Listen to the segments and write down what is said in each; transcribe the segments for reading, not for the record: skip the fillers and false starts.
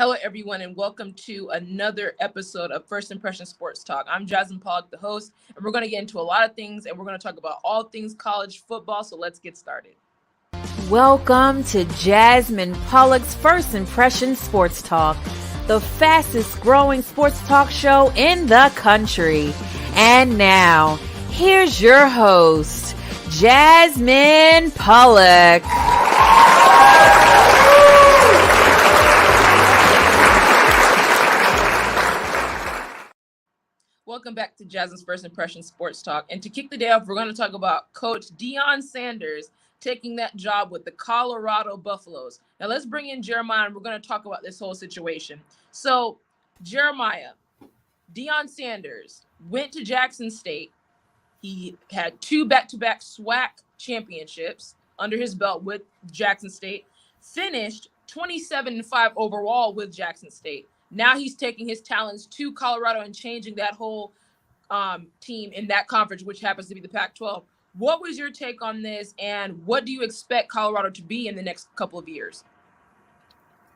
Hello, everyone, and welcome to another episode of First Impression Sports Talk. I'm Jasmine Pollock, the host, and we're going to get into a lot of things, and we're going to talk about all things college football. So let's get started. Welcome to Jasmine Pollock's First Impression Sports Talk, the fastest growing sports talk show in the country. And now, here's your host, Jasmine Pollock. Welcome back to Jasmine's First Impression Sports Talk. And to kick the day off, we're going to talk about Coach Deion Sanders taking that job with the Colorado Buffaloes. Now let's bring in Jeremiah, and we're going to talk about this whole situation. So, Jeremiah, Deion Sanders went to Jackson State. He had 2 back-to-back SWAC championships under his belt with Jackson State, finished 27-5 overall with Jackson State. Now he's taking his talents to Colorado and changing that whole team in that conference, which happens to be the Pac-12. What was your take on this, and what do you expect Colorado to be in the next couple of years?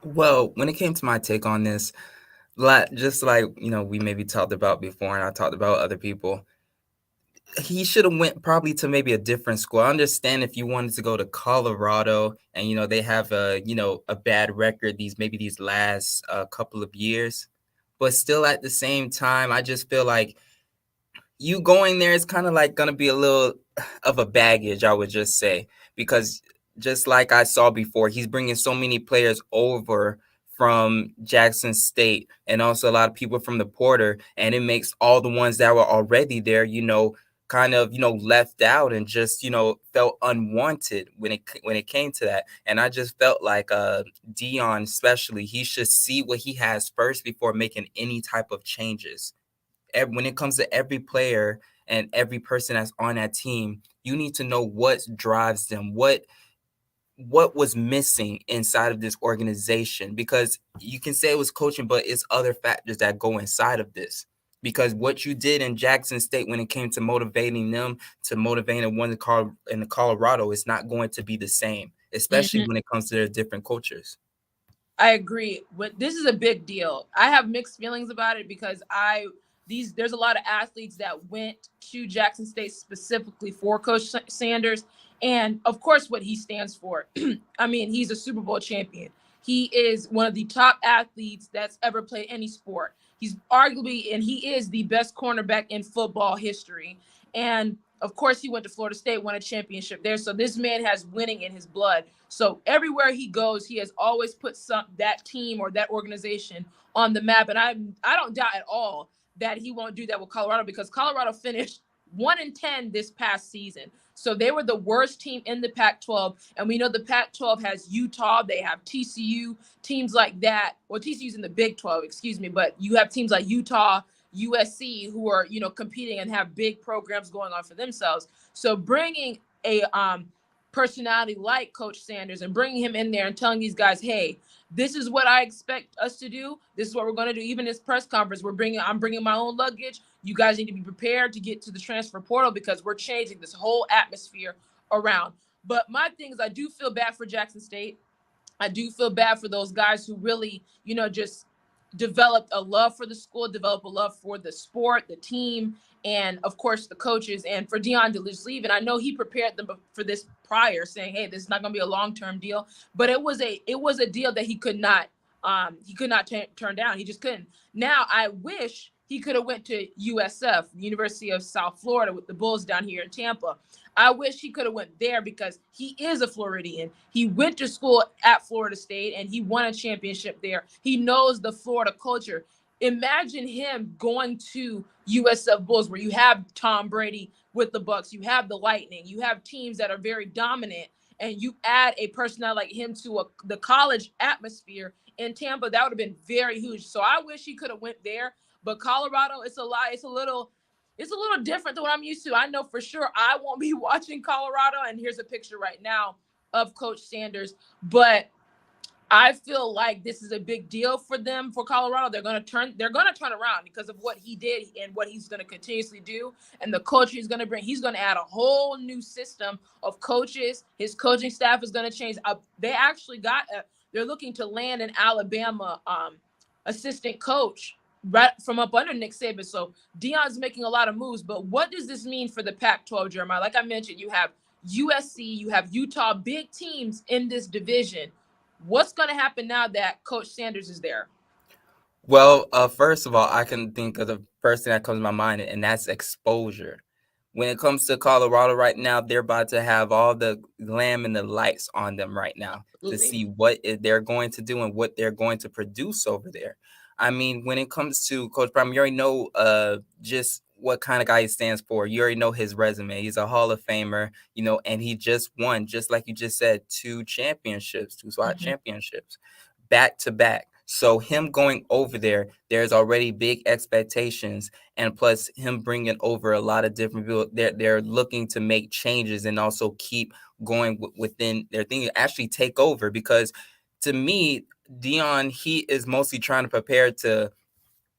Well, when it came to my take on this, just like, we maybe talked about before, and I talked about other people, he should have went probably to maybe a different school. I understand if you wanted to go to Colorado and, they have a bad record these last couple of years, but still at the same time, I just feel like you going there is kind of like going to be a little of a baggage, I would just say, because just like I saw before, he's bringing so many players over from Jackson State and also a lot of people from the Porter, and it makes all the ones that were already there, kind of, left out and just, felt unwanted when it came to that. And I just felt like Deion, especially, he should see what he has first before making any type of changes. When it comes to every player and every person that's on that team, you need to know what drives them, what was missing inside of this organization, because you can say it was coaching, but it's other factors that go inside of this. Because what you did in Jackson State when it came to motivating them to motivating one in Colorado is not going to be the same, especially when it comes to their different cultures. I agree. But this is a big deal. I have mixed feelings about it because there's a lot of athletes that went to Jackson State specifically for Coach Sanders. And of course, what he stands for. I mean, he's a Super Bowl champion. He is one of the top athletes that's ever played any sport. He's arguably, and he is the best cornerback in football history. And of course, he went to Florida State, won a championship there. So this man has winning in his blood. So everywhere he goes, he has always put that team or that organization on the map. And I don't doubt at all that he won't do that with Colorado, because Colorado finished 1-10 this past season. So they were the worst team in the Pac-12. And we know the Pac-12 has Utah. They have TCU, teams like that. Well, TCU's in the Big 12, excuse me. But you have teams like Utah, USC, who are, competing and have big programs going on for themselves. So bringing a personality like Coach Sanders and bringing him in there and telling these guys, hey, this is what I expect us to do. This is what we're going to do. Even this press conference, I'm bringing my own luggage. You guys need to be prepared to get to the transfer portal because we're changing this whole atmosphere around. But my thing is, I do feel bad for Jackson State. I do feel bad for those guys who really, just developed a love for the school, developed a love for the sport, the team, and of course the coaches. And for Deion to just leave, and I know he prepared them for this prior, saying, "Hey, this is not going to be a long-term deal." But it was a deal that he could not turn down. He just couldn't. Now I wish he could have went to USF, University of South Florida, with the Bulls down here in Tampa. I wish he could have went there because he is a Floridian. He went to school at Florida State and he won a championship there. He knows the Florida culture. Imagine him going to USF Bulls, where you have Tom Brady with the Bucks, you have the Lightning, you have teams that are very dominant, and you add a personality like him to the college atmosphere in Tampa. That would have been very huge. So I wish he could have went there. But Colorado, it's a little different than what I'm used to. I know for sure I won't be watching Colorado. And here's a picture right now of Coach Sanders. But I feel like this is a big deal for them, for Colorado. They're going to turn around because of what he did and what he's going to continuously do, and the culture he's going to bring. He's going to add a whole new system of coaches. His coaching staff is going to change. They actually got they're looking to land an Alabama assistant coach right from up under Nick Saban. So Deion's making a lot of moves. But what does this mean for the Pac-12, Jeremiah? Like I mentioned, you have USC, you have Utah, big teams in this division. What's going to happen now that Coach Sanders is there? Well, first of all, I can think of the first thing that comes to my mind, and that's exposure. When it comes to Colorado right now, they're about to have all the glam and the lights on them right now to Absolutely. see what they're going to do and what they're going to produce over there. I mean, when it comes to Coach Prime, you already know just what kind of guy he stands for. You already know his resume. He's a Hall of Famer, and he just won, just like you just said, two SWAT championships, back to back. So him going over there, there's already big expectations, and plus him bringing over a lot of different people. They're looking to make changes and also keep going within their thing, actually take over. Because to me, Deion, he is mostly trying to prepare to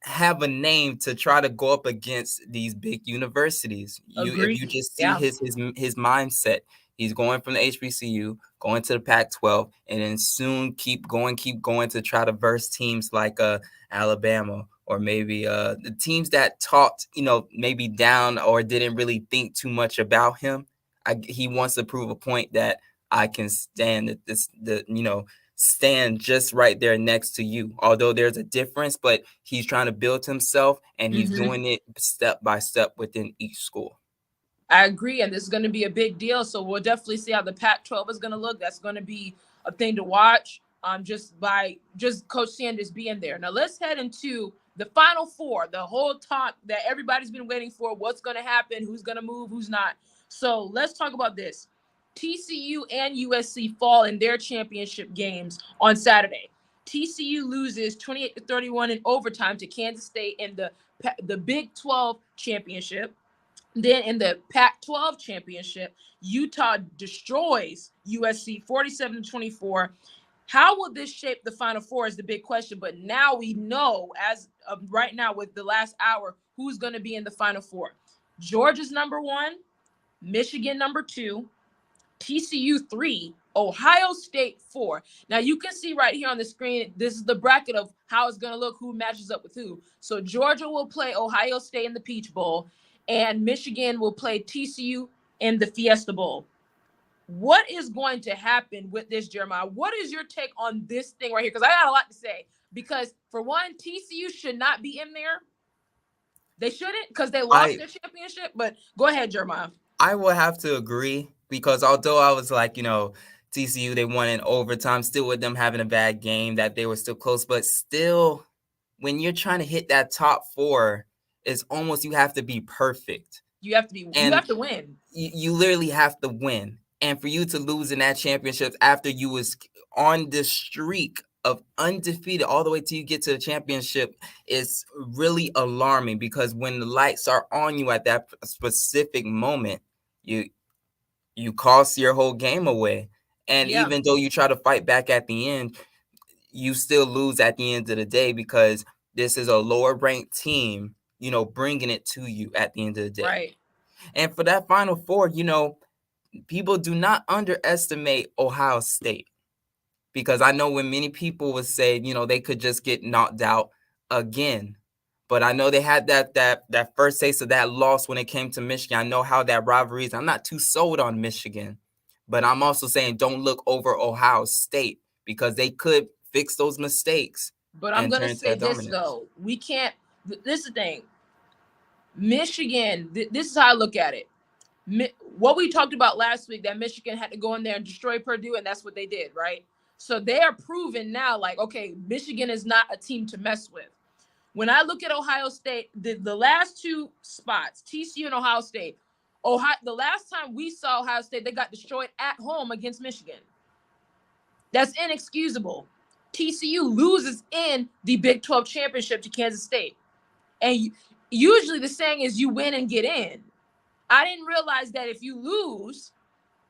have a name to try to go up against these big universities. If you Agreed. just see Yeah. his mindset, he's going from the HBCU, going to the Pac-12, and then soon keep going to try to verse teams like Alabama, or maybe the teams that talked, maybe down or didn't really think too much about him. He wants to prove a point that I can stand stand just right there next to you. Although there's a difference, but he's trying to build himself, and he's doing it step by step within each school. I agree, and this is going to be a big deal. So we'll definitely see how the Pac-12 is going to look. That's going to be a thing to watch. Just Coach Sanders being there. Now let's head into the Final Four, the whole talk that everybody's been waiting for. What's going to happen? Who's going to move? Who's not? So let's talk about this. TCU and USC fall in their championship games on Saturday. TCU loses 28-31 in overtime to Kansas State in the Big 12 championship. Then in the Pac-12 championship, Utah destroys USC 47-24. How will this shape the Final Four is the big question. But now we know, as of right now with the last hour, who's going to be in the Final Four. Georgia's number 1, Michigan number 2, TCU 3, Ohio State 4. Now you can see right here on the screen, this is the bracket of how it's going to look, who matches up with who. So Georgia will play Ohio State in the Peach Bowl, and Michigan will play TCU in the Fiesta Bowl. What is going to happen with this, Jeremiah? What is your take on this thing right here? Because I got a lot to say. Because for one, TCU should not be in there. They shouldn't, because they lost their championship. But go ahead, Jeremiah. I will have to agree, because although I was like, TCU, they won in overtime, still with them having a bad game, that they were still close. But still, when you're trying to hit that top 4, it's almost you have to be perfect. You have to win. You literally have to win. And for you to lose in that championship after you was on this streak of undefeated all the way till you get to the championship is really alarming, because when the lights are on you at that specific moment, you cost your whole game away. And even though you try to fight back at the end, you still lose at the end of the day, because this is a lower ranked team, bringing it to you at the end of the day. Right. And for that Final Four, people do not underestimate Ohio State, because I know when many people would say, they could just get knocked out again. But I know they had that first taste of that loss when it came to Michigan. I know how that rivalry is. I'm not too sold on Michigan, but I'm also saying don't look over Ohio State, because they could fix those mistakes. But I'm going to say this, though. We can't – this is the thing. Michigan, this is how I look at it. What we talked about last week, that Michigan had to go in there and destroy Purdue, and that's what they did, right? So they are proven now, like, okay, Michigan is not a team to mess with. When I look at Ohio State, the last 2 spots, TCU and Ohio State, the last time we saw Ohio State, they got destroyed at home against Michigan. That's inexcusable. TCU loses in the Big 12 championship to Kansas State. And usually the saying is you win and get in. I didn't realize that if you lose,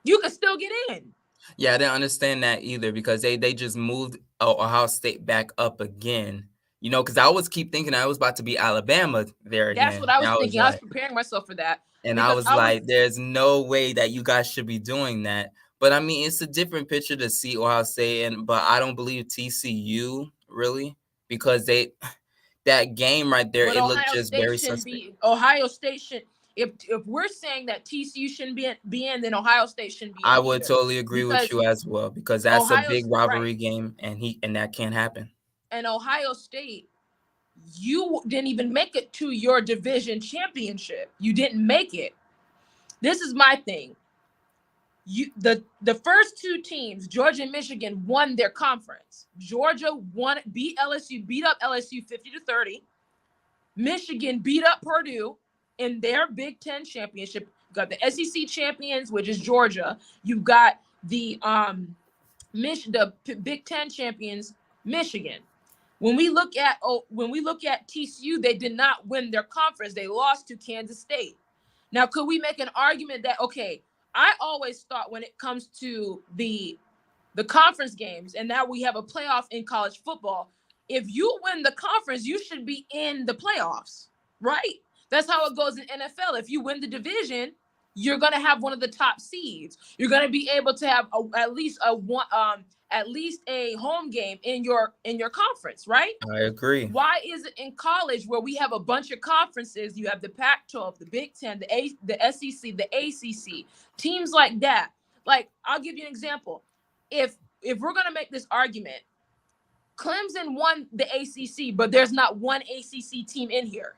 you can still get in. Yeah, I didn't understand that either, because they just moved Ohio State back up again. Because I always keep thinking I was about to be Alabama there again. That's what I was thinking. I was preparing myself for that. And I was like, there's no way that you guys should be doing that. But I mean, it's a different picture to see Ohio State, but I don't believe TCU really, because that game right there, But it looked Ohio just State very shouldn't suspect. be. Ohio State should. If we're saying that TCU shouldn't be in, then Ohio State shouldn't be I in would either, totally agree with because you as well, because that's a big Right, rivalry game, and that can't happen. and Ohio State, you didn't even make it to your division championship. You didn't make it. This is my thing. The first two teams, Georgia and Michigan, won their conference. Georgia beat LSU, beat up LSU 50-30. Michigan beat up Purdue in their Big Ten championship. You got the SEC champions, which is Georgia. You've got the Big Ten champions, Michigan. When we look at TCU, they did not win their conference. They lost to Kansas State. Now, could we make an argument that, okay, I always thought when it comes to the conference games, and now we have a playoff in college football, if you win the conference, you should be in the playoffs, right? That's how it goes in NFL. If you win the division, you're going to have one of the top seeds. You're going to be able to have at least a home game in your conference, right? I agree. Why is it in college, where we have a bunch of conferences, you have the Pac-12, the Big Ten, the SEC, the ACC, teams like that? Like, I'll give you an example. If we're going to make this argument, Clemson won the ACC, but there's not one ACC team in here.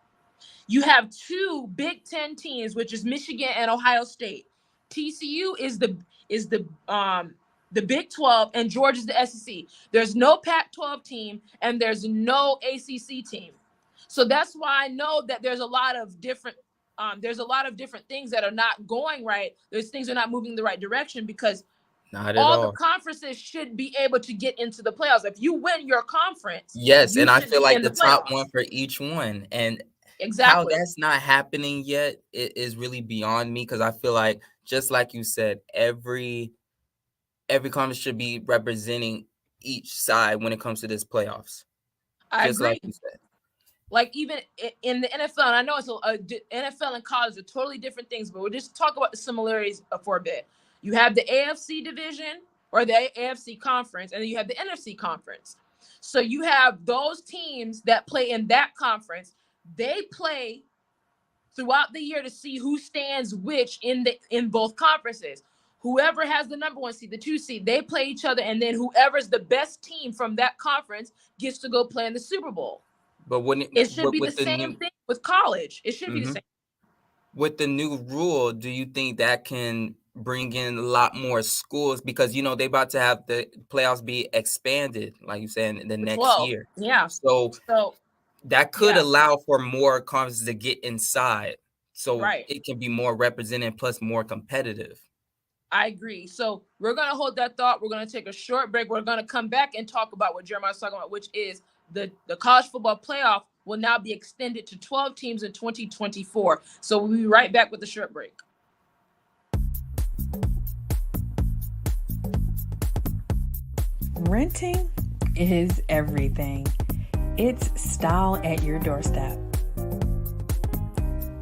You have two Big Ten teams, which is Michigan and Ohio State. TCU is the Big 12, and Georgia's the SEC. There's no Pac-12 team, and there's no ACC team. So that's why I know that there's a lot of different things that are not going right. There's things that are not moving in the right direction, because Not at all all. the conferences should be able to get into the playoffs. If you win your conference, Yes, and I should feel be like in the the top playoffs. one for each one, and how Exactly. that's not happening yet, it is really beyond me, because I feel like, just like you said, every conference should be representing each side when it comes to this playoffs. I Just agree. like you said. Like, even in the NFL, and I know it's NFL and college are totally different things, but we'll just talk about the similarities for a bit. You have the AFC division, or the AFC conference, and then you have the NFC conference. So you have those teams that play in that conference. They play throughout the year to see who stands which in both conferences. Whoever has the number 1 seed, the 2 seed, they play each other, and then whoever's the best team from that conference gets to go play in the Super Bowl. But when it should be the same thing with college. It should be the same. With the new rule, do you think that can bring in a lot more schools? Because, they about to have the playoffs be expanded, like you said, in the next 12. year. Yeah. So that could allow for more conferences to get inside. So it can be more represented, plus more competitive. I agree. So we're going to hold that thought. We're going to take a short break. We're going to come back and talk about what Jeremiah's talking about, which is the college football playoff will now be extended to 12 teams in 2024. So we'll be right back with the short break. Renting is everything. It's style at your doorstep,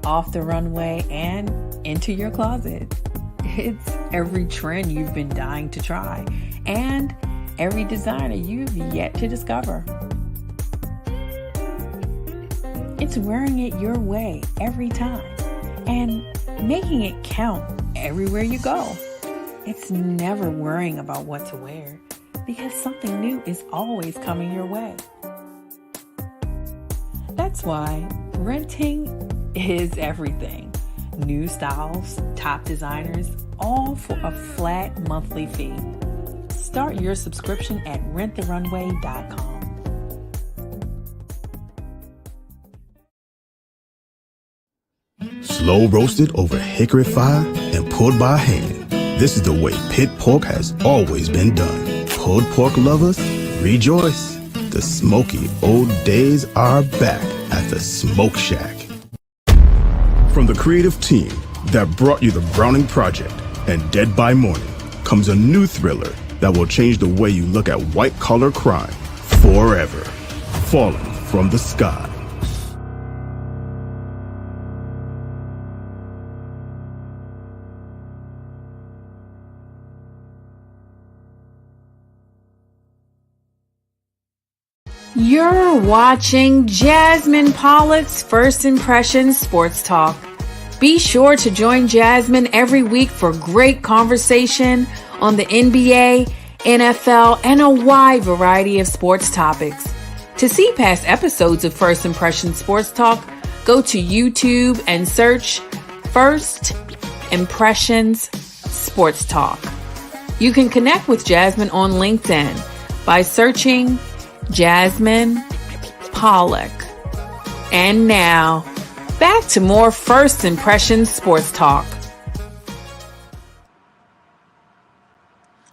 off the runway and into your closet. It's every trend you've been dying to try, and every designer you've yet to discover. It's wearing it your way every time and making it count everywhere you go. It's never worrying about what to wear, because something new is always coming your way. That's why renting is everything. New styles, top designers, all for a flat monthly fee. Start your subscription at renttherunway.com. Slow roasted over hickory fire and pulled by hand. This is the way pit pork has always been done. Pulled pork lovers, rejoice. The smoky old days are back at the Smoke Shack. From the creative team that brought you The Browning Project and Dead by Morning comes a new thriller that will change the way you look at white-collar crime forever. Falling from the Sky. You're watching Jasmine Pollock's First Impressions Sports Talk. Be sure to join Jasmine every week for great conversation on the NBA, NFL, and a wide variety of sports topics. To see past episodes of First Impressions Sports Talk, go to YouTube and search First Impressions Sports Talk. You can connect with Jasmine on LinkedIn by searching Jasmine Pollock. And now, back to more First Impressions Sports Talk.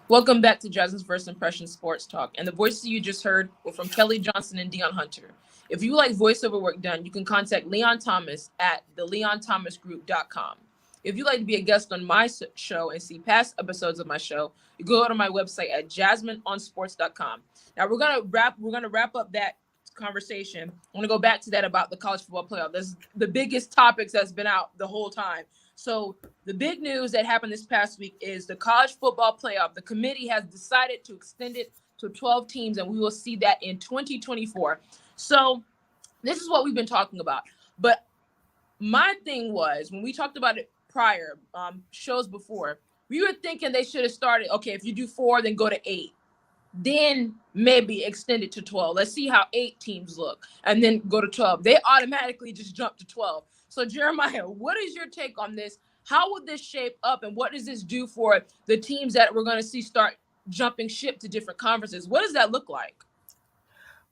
Welcome back to Jasmine's First Impressions Sports Talk. And the voices you just heard were from Kelly Johnson and Dion Hunter. If you like voiceover work done, you can contact Leon Thomas at theleonthomasgroup.com. If you'd like to be a guest on my show and see past episodes of my show, you go to my website at jasmineonsports.com. Now we're gonna wrap up that conversation. I want to go back to that about the college football playoff. That's the biggest topics that's been out the whole time. So the big news that happened this past week is the college football playoff. The committee has decided to extend it to 12 teams, and we will see that in 2024. So this is what we've been talking about. But my thing was, when we talked about it prior shows before, we were thinking they should have started, okay, if you do 4, then go to 8. Then maybe extend it to 12. Let's see how 8 teams look, and then go to 12. They automatically just jump to 12. So Jeremiah, what is your take on this? How would this shape up, and what does this do for the teams that we're going to see start jumping ship to different conferences? What does that look like?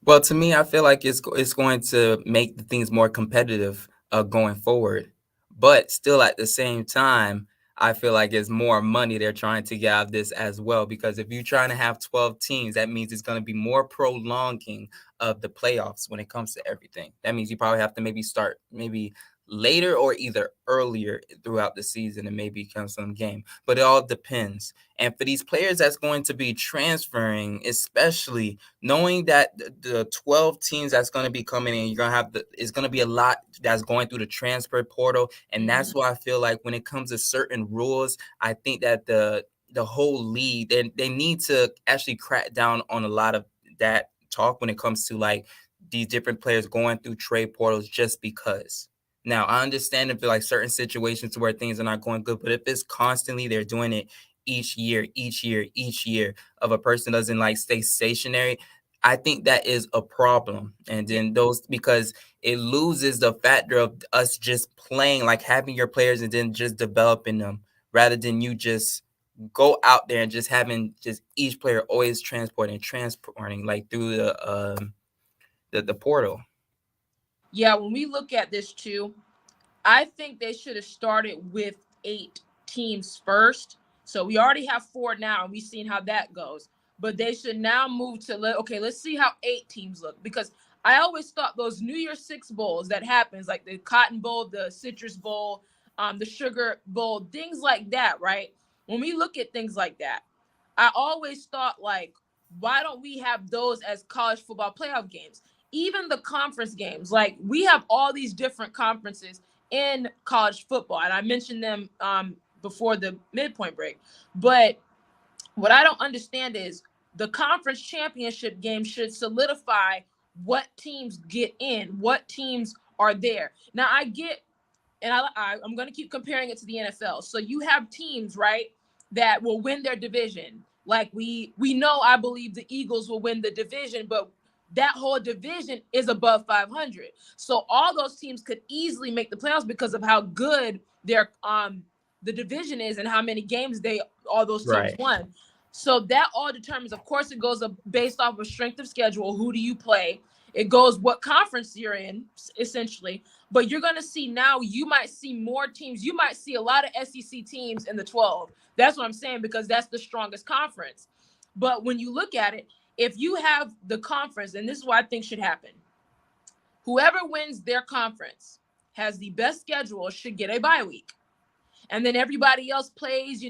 Well, to me, I feel like it's going to make the things more competitive going forward. But still, at the same time, I feel like it's more money they're trying to get out of this as well. Because if you're trying to have 12 teams, that means it's going to be more prolonging of the playoffs when it comes to everything. That means you probably have to maybe start later or either earlier throughout the season and maybe come some game. But it all depends. And for these players that's going to be transferring, especially knowing that the 12 teams that's going to be coming in, you're going to have it's going to be a lot that's going through the transfer portal. And that's why I feel like when it comes to certain rules, I think that the whole league, they need to actually crack down on a lot of that talk when it comes to like these different players going through trade portals just because. Now, I understand if like certain situations where things are not going good, but if it's constantly they're doing it each year of a person doesn't like stay stationary, I think that is a problem. And then because it loses the factor of us just playing, like having your players and then just developing them rather than you just go out there and just having just each player always transporting like through the portal. Yeah, when we look at this too, I think they should have started with 8 teams first. So we already have 4 now, and we've seen how that goes. But they should now move to, let's see how 8 teams look. Because I always thought those New Year's 6 bowls that happens, like the Cotton Bowl, the Citrus Bowl, the Sugar Bowl, things like that, right? When we look at things like that, I always thought, like, why don't we have those as college football playoff games? Even the conference games, like we have all these different conferences in college football. And I mentioned them before the midpoint break. But what I don't understand is the conference championship game should solidify what teams get in, what teams are there. Now I get, and I'm going to keep comparing it to the NFL. So you have teams, right, that will win their division. Like we know, I believe the Eagles will win the division, but that whole division is above 500. So all those teams could easily make the playoffs because of how good their the division is and how many games all those teams won. So that all determines, of course, it goes based off of strength of schedule. Who do you play? It goes what conference you're in, essentially. But you're going to see now, you might see more teams. You might see a lot of SEC teams in the 12. That's what I'm saying, because that's the strongest conference. But when you look at it, if you have the conference, and this is what I think should happen, whoever wins their conference has the best schedule should get a bye week. And then everybody else plays,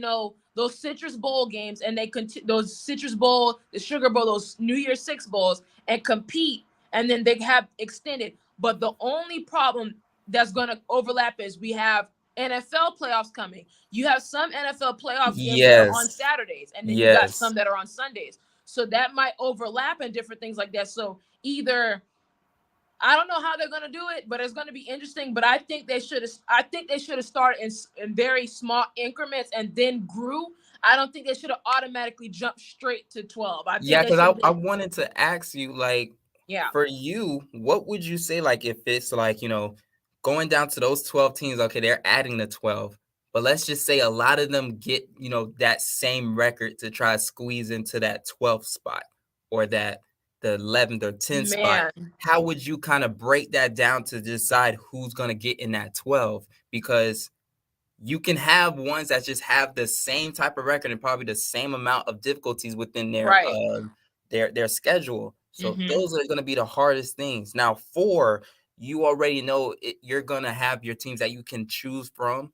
those Citrus Bowl games, and they those Citrus Bowl, the Sugar Bowl, those New Year's 6 bowls, and compete, and then they have extended. But the only problem that's going to overlap is we have NFL playoffs coming. You have some NFL playoff games that are on Saturdays, and then you got some that are on Sundays. So that might overlap and different things like that. So either I don't know how they're going to do it, but it's going to be interesting. But I think they should have started in very small increments and then grew. I don't think they should have automatically jumped straight to 12. I think Yeah, they because should. I wanted to ask you, like, Yeah. for you, what would you say, like, if it's like, going down to those 12 teams, okay, they're adding the 12, but let's just say a lot of them get, that same record to try to squeeze into that 12th spot or the 11th or 10th spot. Man. How would you kind of break that down to decide who's going to get in that 12? Because you can have ones that just have the same type of record and probably the same amount of difficulties within Right. their schedule. So Mhm. those are going to be the hardest things. Now, 4, you already know you're going to have your teams that you can choose from.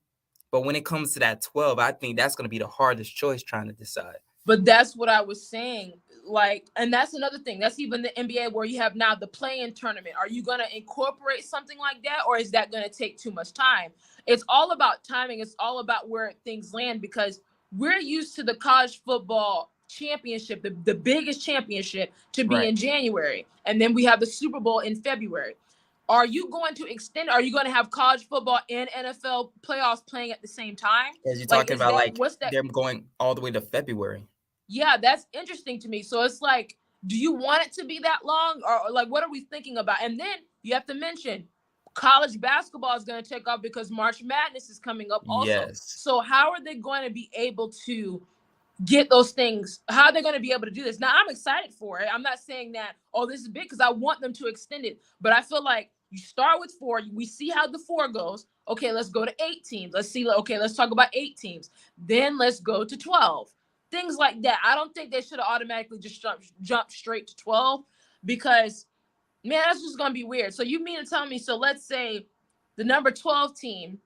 But when it comes to that 12, I think that's going to be the hardest choice trying to decide. But that's what I was saying. Like, and that's another thing. That's even the NBA where you have now the play-in tournament. Are you going to incorporate something like that, or is that going to take too much time? It's all about timing. It's all about where things land, because we're used to the college football championship, the biggest championship, to be Right. in January. And then we have the Super Bowl in February. Are you going to extend? Are you going to have college football and NFL playoffs playing at the same time? Because you're Like, talking is about, that, like, what's that? them going all the way to February. Yeah, that's interesting to me. So it's like, do you want it to be that long, or like, what are we thinking about? And then you have to mention college basketball is going to take off because March Madness is coming up also. Yes. So how are they going to be able to get those things? How are they going to be able to do this? Now, I'm excited for it. I'm not saying that, oh, this is big, because I want them to extend it. But I feel like you start with 4. We see how the 4 goes. Okay, let's go to 8 teams. Let's see. Okay, let's talk about 8 teams. Then let's go to 12. Things like that. I don't think they should have automatically just jumped straight to 12, because, man, that's just going to be weird. So you mean to tell me, so let's say the number 12 team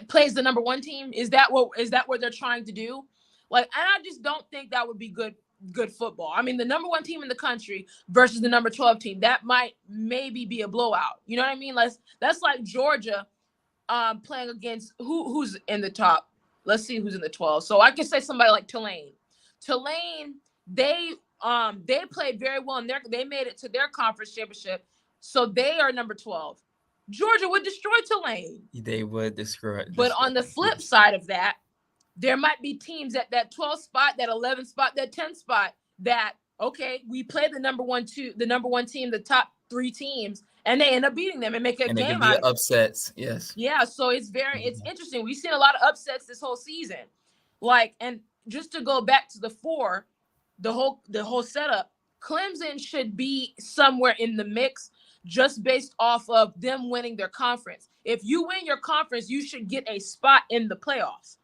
plays the number 1 team? Is that what they're trying to do? Like, and I just don't think that would be good football. I mean, the number 1 team in the country versus the number 12 team, that might maybe be a blowout. You know what I mean? That's like Georgia playing against who's in the top. Let's see who's in the 12. So I can say somebody like Tulane. They played very well, and they made it to their conference championship. So they are number 12. Georgia would destroy Tulane. They would destroy. But on the flip side of that, there might be teams at that 12th spot, that 11th spot, that 10th spot that, okay, we play the number 1 team, the top 3 teams, and they end up beating them and make a game out of it. Upsets. Yes. Yeah, so it's interesting. We've seen a lot of upsets this whole season. Like, and just to go back to the 4, the whole setup, Clemson should be somewhere in the mix just based off of them winning their conference. If you win your conference, you should get a spot in the playoffs.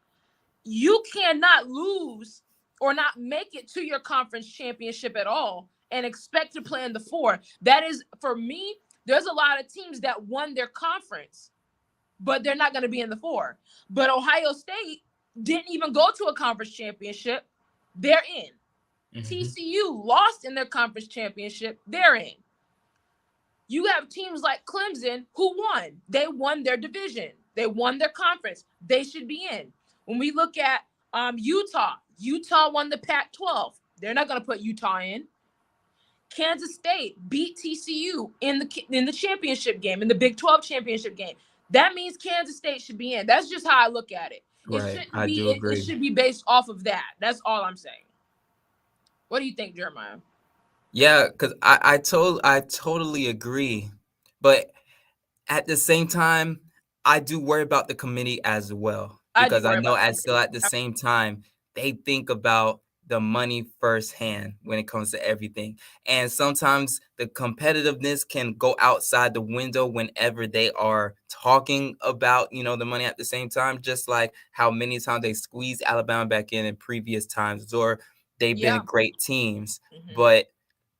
You cannot lose or not make it to your conference championship at all and expect to play in the 4. That is, for me, there's a lot of teams that won their conference, but they're not going to be in the 4. But Ohio State didn't even go to a conference championship. They're in. Mm-hmm. TCU lost in their conference championship. They're in. You have teams like Clemson who won. They won their division. They won their conference. They should be in. When we look at Utah won the Pac-12. They're not going to put Utah in. Kansas State beat TCU in the championship game, in the Big 12 championship game. That means Kansas State should be in. That's just how I look at it. Right. I do agree. It should be based off of that. That's all I'm saying. What do you think, Jeremiah? Yeah, because I totally agree. But at the same time, I do worry about the committee as well. Because I know at the same time, they think about the money firsthand when it comes to everything. And sometimes the competitiveness can go outside the window whenever they are talking about, the money at the same time, just like how many times they squeezed Alabama back in previous times, or they've been great teams. Mm-hmm. But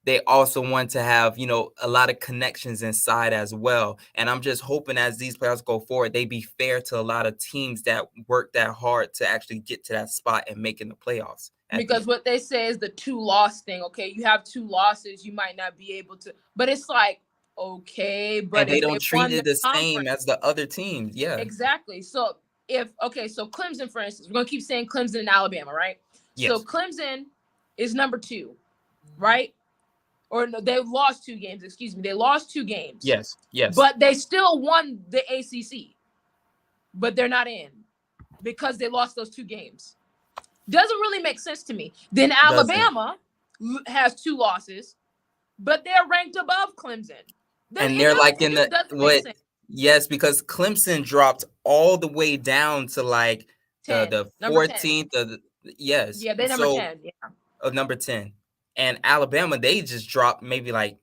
they also want to have, a lot of connections inside as well. And I'm just hoping as these players go forward, they be fair to a lot of teams that work that hard to actually get to that spot and making the playoffs. Because what they say is the 2-loss thing. Okay, you have 2 losses, you might not be able to. But it's like, okay, but and they don't treat it the same as the other teams. Yeah, exactly. So so Clemson, for instance, we're gonna keep saying Clemson and Alabama, right? Yes. So Clemson is number 2. right? Or no, they lost 2 games. Excuse me, they lost 2 games. Yes. But they still won the ACC. But they're not in because they lost those 2 games. Doesn't really make sense to me. Then Doesn't. Alabama has 2 losses, but they're ranked above Clemson. And It they're like in just the doesn't make what? sense. Yes, because Clemson dropped all the way down to like 10, the number 10. 14th of yes. Yeah, they number So 10. Yeah. number 10. And Alabama, they just dropped maybe like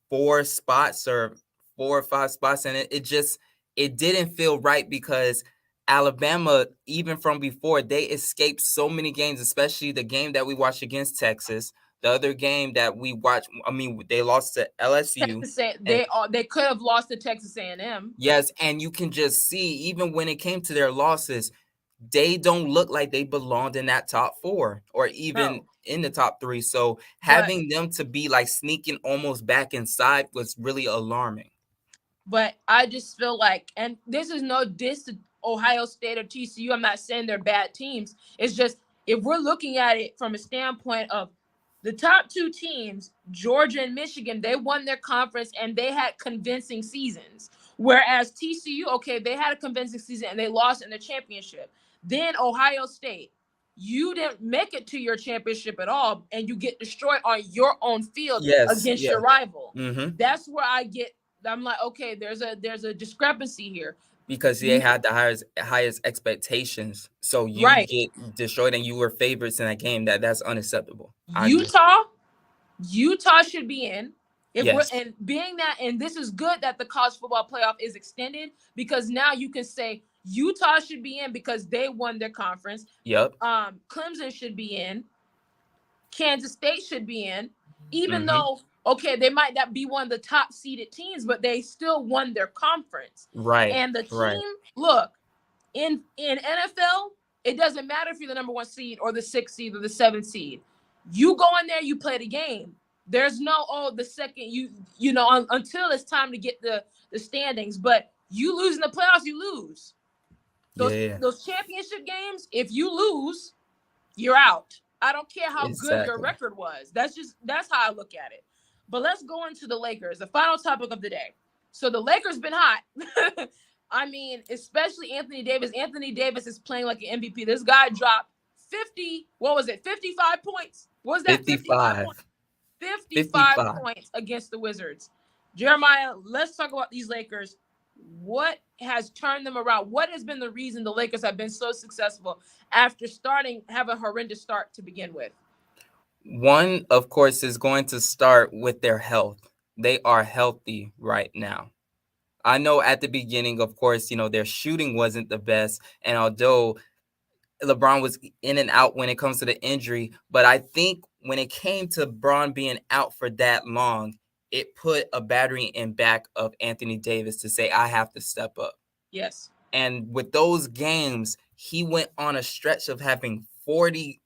4 spots or 4 or 5 spots, and it didn't feel right because Alabama, even from before, they escaped so many games, especially the game that we watched against Texas. The other game that we watched, I mean, they lost to LSU. Texas, And they could have lost to Texas A&M. yes, and you can just see, even when it came to their losses, they don't look like they belonged in that top 4 or even No. in the top 3. So But having them to be like sneaking almost back inside was really alarming. but I just feel like, and this is no diss to Ohio State or TCU. I'm not saying they're bad teams. It's just if we're looking at it from a standpoint of the top 2 teams, Georgia and Michigan, they won their conference and they had convincing seasons. Whereas TCU, okay, they had a convincing season and they lost in the championship. Then Ohio State, you didn't make it to your championship at all, and you get destroyed on your own field Yes, against your yes. rival. Mm-hmm. That's where I'm like, okay, there's a discrepancy here. Because they had the highest expectations. So you Right. get destroyed and you were favorites in that game. That's unacceptable. Utah should be in. Yes. And being that, and this is good that the college football playoff is extended, because now you can say Utah should be in because they won their conference. Yep. Clemson should be in. Kansas State should be in, even though, okay, they might not be one of the top seeded teams, but they still won their conference. Right. And the team, look, in NFL, it doesn't matter if you're the number 1 seed or the 6th seed or the 7th seed. You go in there, you play the game. There's no, the second until it's time to get the standings. But you lose in the playoffs, you lose. Those championship games, if you lose, you're out. I don't care how good your record was. That's how I look at it. But let's go into the Lakers, the final topic of the day. So the Lakers been hot. I mean, especially Anthony Davis. Anthony Davis is playing like an MVP. This guy dropped 55 points. What was that? 55 points? 55 points against the Wizards. Jeremiah, let's talk about these Lakers. What has turned them around? What has been the reason the Lakers have been so successful after have a horrendous start to begin with? One, of course, is going to start with their health. They are healthy right now. I know at the beginning, of course, their shooting wasn't the best. And although LeBron was in and out when it comes to the injury, but I think when it came to LeBron being out for that long, it put a battery in back of Anthony Davis to say, I have to step up. Yes. And with those games, he went on a stretch of having 40,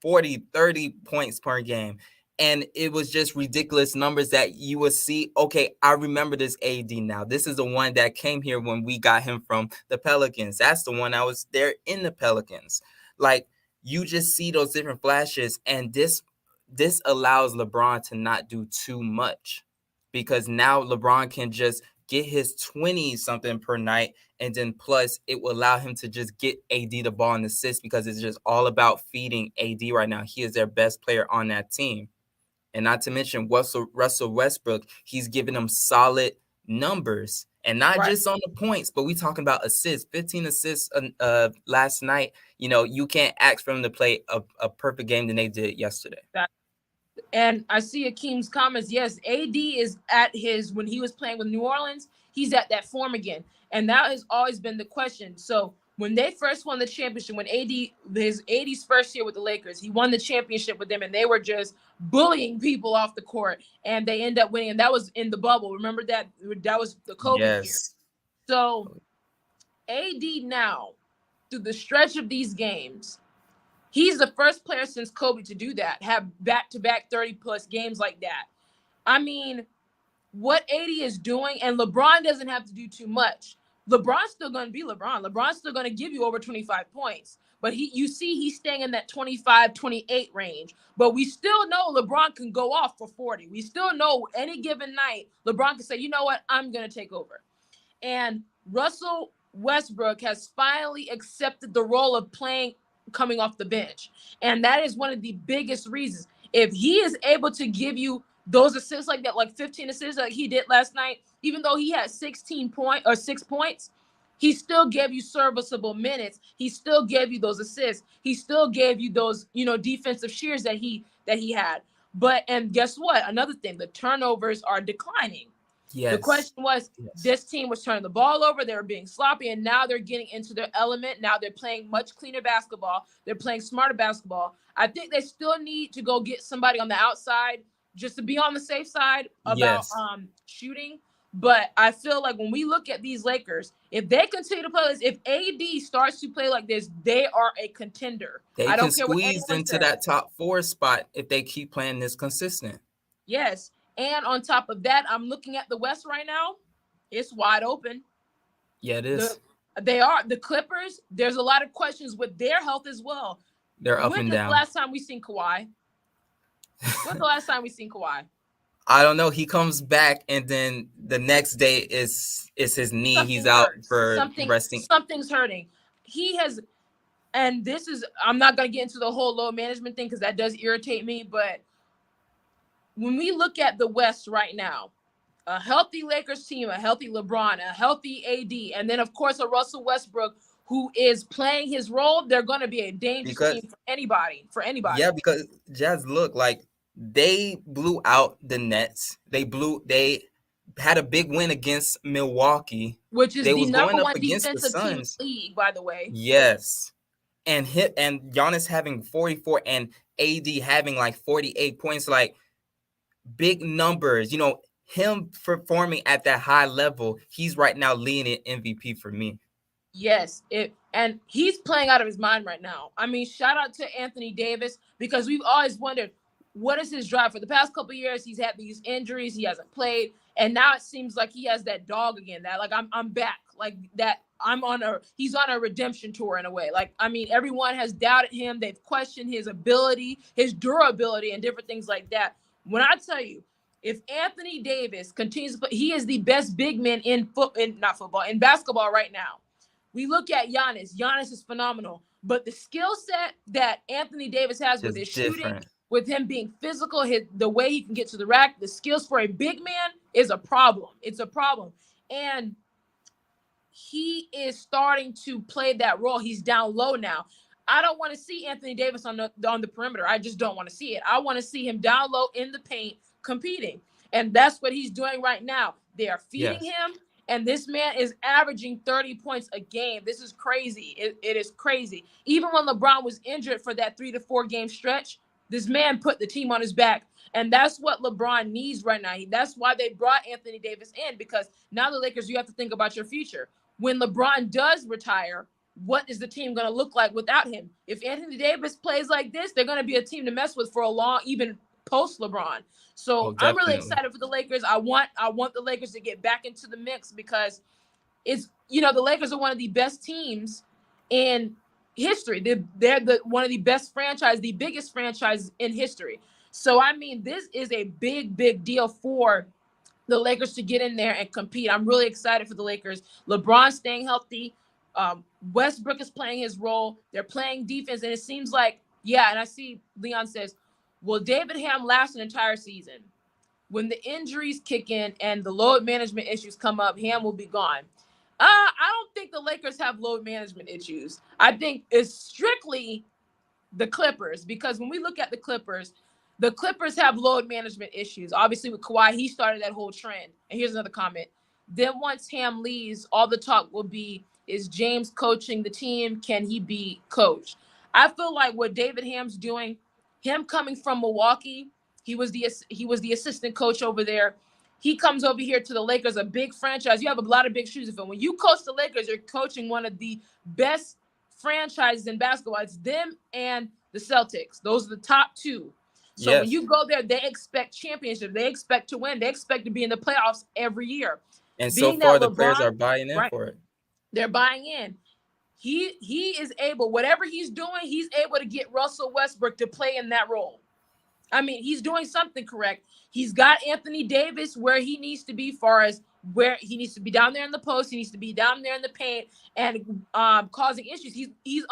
30 points per game. And it was just ridiculous numbers that you would see. Okay, I remember this AD now. This is the one that came here when we got him from the Pelicans. That's the one I was there in the Pelicans. Like, you just see those different flashes, and this allows LeBron to not do too much, because now LeBron can just get his 20-something per night, and then plus it will allow him to just get AD the ball and assist, because it's just all about feeding AD right now. He is their best player on that team. And not to mention Russell Westbrook, he's giving them solid numbers, and not just on the points, but we talking about assists, 15 assists last night. You can't ask for him to play a perfect game than they did yesterday. And I see Akeem's comments. Yes, AD is at when he was playing with New Orleans, he's at that form again. And that has always been the question. So when they first won the championship, when AD's first year with the Lakers, he won the championship with them, and they were just bullying people off the court, and they end up winning. And that was in the bubble. Remember that? That was the COVID year. So AD now, through the stretch of these games, he's the first player since Kobe to do that, have back-to-back 30-plus games like that. I mean, what AD is doing, and LeBron doesn't have to do too much. LeBron's still going to be LeBron. LeBron's still going to give you over 25 points. but you see he's staying in that 25, 28 range. But we still know LeBron can go off for 40. We still know any given night, LeBron can say, you know what, I'm going to take over. And Russell Westbrook has finally accepted the role of playing coming off the bench. And that is one of the biggest reasons. If he is able to give you those assists like that, like 15 assists like he did last night, even though he had 6 points, he still gave you serviceable minutes. He still gave you those assists. He still gave you those, defensive shears that he had. And guess what? Another thing, the turnovers are declining. Yes. The question was, this team was turning the ball over. They were being sloppy, and now they're getting into their element. Now they're playing much cleaner basketball. They're playing smarter basketball. I think they still need to go get somebody on the outside just to be on the safe side about shooting. But I feel like when we look at these Lakers, if they continue to play this, if AD starts to play like this, they are a contender. They I don't can care what squeeze anyone into says. that top 4 spot if they keep playing this consistent. Yes. And on top of that, I'm looking at the West right now. It's wide open. Yeah, it is. The Clippers. There's a lot of questions with their health as well. They're up When and was down. the last time we seen Kawhi? When's the last time we seen Kawhi? I don't know. He comes back, and then the next day is his knee. He's out for resting. Something's hurting. He has, and this is, I'm not going to get into the whole load management thing because that does irritate me, but when we look at the West right now, a healthy Lakers team, a healthy LeBron, a healthy AD, and then, of course, a Russell Westbrook who is playing his role, they're going to be a dangerous team for anybody. Yeah, because Jazz, look, like they blew out the Nets. They had a big win against Milwaukee, which is the number one defensive team in the league, by the way. Yes. And Giannis having 44 and AD having like 48 points, like big numbers, him performing at that high level, he's right now leading MVP for me. Yes, and he's playing out of his mind right now. I mean, shout out to Anthony Davis, because we've always wondered, what is his drive? For the past couple of years, he's had these injuries, he hasn't played, and now it seems like he has that dog again, that like I'm back, like that he's on a redemption tour in a way. Like, I mean, everyone has doubted him, they've questioned his ability, his durability, and different things like that. When I tell you, if Anthony Davis continues to play, he is the best big man in basketball right now. We look at Giannis. Giannis is phenomenal. But the skill set that Anthony Davis has with his shooting, with him being physical, the way he can get to the rack, the skills for a big man is a problem. It's a problem. And he is starting to play that role. He's down low now. I don't want to see Anthony Davis on the perimeter. I just don't want to see it. I want to see him down low in the paint competing. And that's what he's doing right now. They are feeding him, and this man is averaging 30 points a game. This is crazy. It is crazy. Even when LeBron was injured for that 3 to 4 game stretch, this man put the team on his back. And that's what LeBron needs right now. That's why they brought Anthony Davis in, because now the Lakers, you have to think about your future. When LeBron does retire, what is the team going to look like without him? If Anthony Davis plays like this, they're going to be a team to mess with for a long, even post LeBron. So I'm really excited for the Lakers. I want the Lakers to get back into the mix, because it's, the Lakers are one of the best teams in history. They're one of the best franchise, the biggest franchise in history. So, I mean, this is a big, big deal for the Lakers to get in there and compete. I'm really excited for the Lakers. LeBron staying healthy. Westbrook is playing his role. They're playing defense, and it seems like, and I see Leon says, will David Ham last an entire season? When the injuries kick in and the load management issues come up, Ham will be gone. I don't think the Lakers have load management issues. I think it's strictly the Clippers, because when we look at the Clippers have load management issues. Obviously, with Kawhi, he started that whole trend. And here's another comment. Then once Ham leaves, all the talk will be, is James coaching the team? Can he be coached? I feel like what David Ham's doing, him coming from Milwaukee, he was the assistant coach over there. He comes over here to the Lakers, a big franchise. You have a lot of big shoes to fill. When you coach the Lakers, you're coaching one of the best franchises in basketball. It's them and the Celtics. Those are the top two. So when you go there, they expect championship. They expect to win. They expect to be in the playoffs every year. And so far, the players are buying in for it. They're buying in. he is able, whatever he's doing, he's able to get Russell Westbrook to play in that role. I mean, he's doing something correct. He's got Anthony Davis where he needs to be, far as where he needs to be down there in the post. He needs to be down there in the paint and causing issues. He's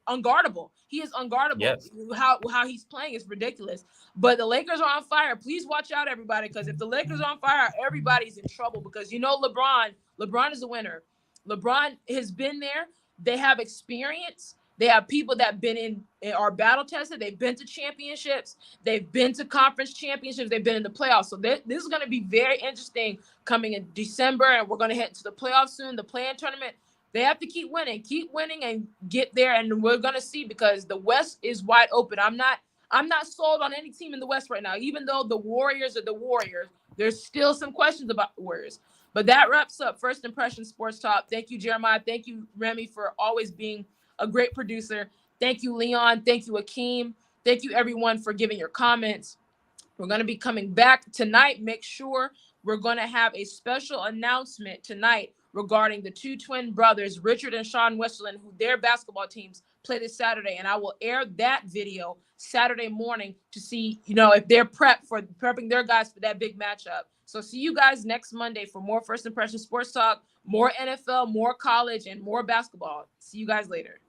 unguardable. He is unguardable. Yes. How he's playing is ridiculous. But the Lakers are on fire. Please watch out, everybody, because if the Lakers are on fire, everybody's in trouble. Because you know LeBron is a winner. LeBron has been there. They have experience. They have people that have been in are battle tested. They've been to championships. They've been to conference championships. They've been in the playoffs. So this is going to be very interesting coming in December, and we're going to head into the playoffs soon, the play-in tournament. They have to keep winning and get there, and we're going to see, because the West is wide open. I'm not sold on any team in the West right now. Even though the Warriors are the Warriors, there's still some questions about the Warriors. But that wraps up First Impression Sports Talk. Thank you, Jeremiah. Thank you, Remy, for always being a great producer. Thank you, Leon. Thank you, Akeem. Thank you, everyone, for giving your comments. We're going to be coming back tonight. Make sure we're going to have a special announcement tonight regarding the two twin brothers, Richard and Sean Westerland, who their basketball teams play this Saturday. And I will air that video Saturday morning to see, if they're prepping their guys for that big matchup. So see you guys next Monday for more First Impression Sports Talk, more NFL, more college, and more basketball. See you guys later.